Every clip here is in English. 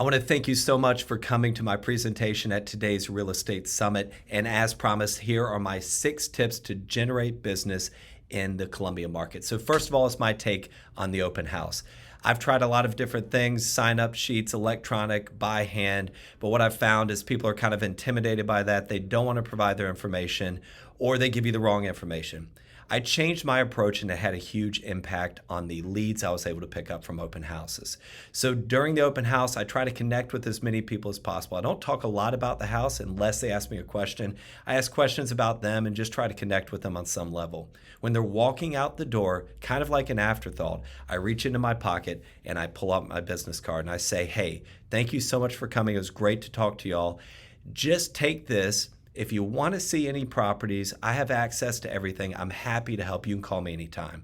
I want to thank you so much for coming to my presentation at today's Real Estate Summit. And as promised, here are my 6 tips to generate business in the Columbia market. So first of all, is my take on the open house. I've tried a lot of different things, sign-up sheets, electronic, by hand, but what I've found is people are kind of intimidated by that. They don't want to provide their information, or they give you the wrong information. I changed my approach and it had a huge impact on the leads I was able to pick up from open houses. So during the open house, I try to connect with as many people as possible. I don't talk a lot about the house unless they ask me a question. I ask questions about them and just try to connect with them on some level. When they're walking out the door, kind of like an afterthought, I reach into my pocket and I pull out my business card and I say, hey, thank you so much for coming. It was great to talk to y'all. Just take this. If you want to see any properties, I have access to everything. I'm happy to help. You can call me anytime.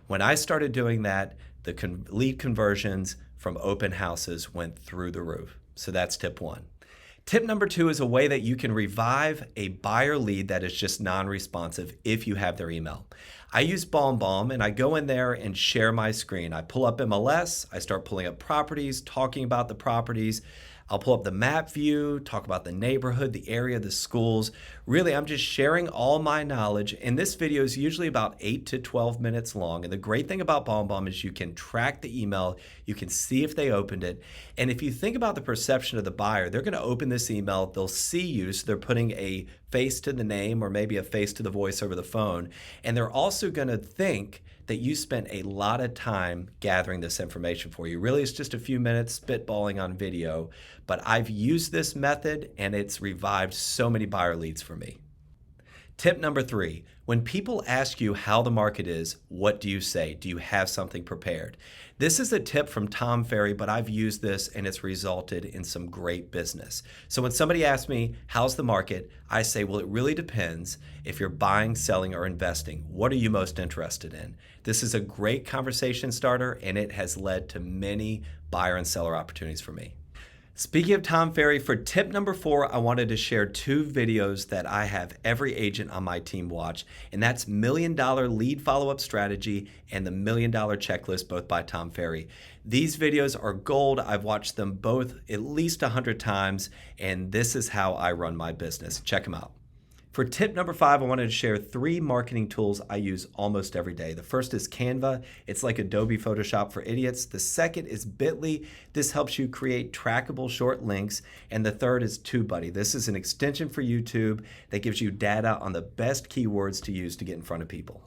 When I started doing that, the lead conversions from open houses went through the roof. So that's tip 1. Tip number 2 is a way that you can revive a buyer lead that is just non-responsive if you have their email. I use BombBomb and I go in there and share my screen. I pull up MLS, I start pulling up properties, talking about the properties. I'll pull up the map view, talk about the neighborhood, the area, the schools. Really, I'm just sharing all my knowledge. And this video is usually about 8 to 12 minutes long. And the great thing about BombBomb is you can track the email. You can see if they opened it. And if you think about the perception of the buyer, they're going to open this email. They'll see you. So they're putting a face to the name or maybe a face to the voice over the phone. And they're also going to think that you spent a lot of time gathering this information for you. Really, it's just a few minutes spitballing on video, but I've used this method and it's revived so many buyer leads for me. Tip number 3, when people ask you how the market is, what do you say? Do you have something prepared? This is a tip from Tom Ferry, but I've used this and it's resulted in some great business. So when somebody asks me, how's the market? I say, well, it really depends if you're buying, selling, or investing. What are you most interested in? This is a great conversation starter and it has led to many buyer and seller opportunities for me. Speaking of Tom Ferry, for tip number 4, I wanted to share 2 videos that I have every agent on my team watch, and that's $1 Million Lead Follow-Up Strategy and the $1 Million Checklist, both by Tom Ferry. These videos are gold. I've watched them both at least 100 times, and this is how I run my business. Check them out. For tip number 5, I wanted to share 3 marketing tools I use almost every day. The first is Canva. It's like Adobe Photoshop for idiots. The second is Bitly. This helps you create trackable short links. And the third is TubeBuddy. This is an extension for YouTube that gives you data on the best keywords to use to get in front of people.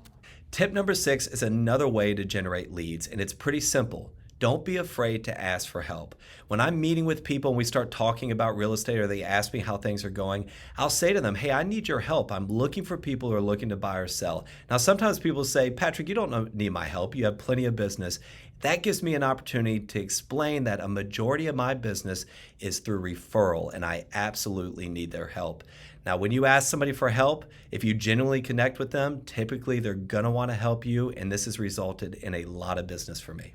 Tip number 6 is another way to generate leads, and it's pretty simple. Don't be afraid to ask for help. When I'm meeting with people and we start talking about real estate or they ask me how things are going, I'll say to them, hey, I need your help. I'm looking for people who are looking to buy or sell. Now, sometimes people say, Patrick, you don't need my help. You have plenty of business. That gives me an opportunity to explain that a majority of my business is through referral, and I absolutely need their help. Now, when you ask somebody for help, if you genuinely connect with them, typically they're going to want to help you, and this has resulted in a lot of business for me.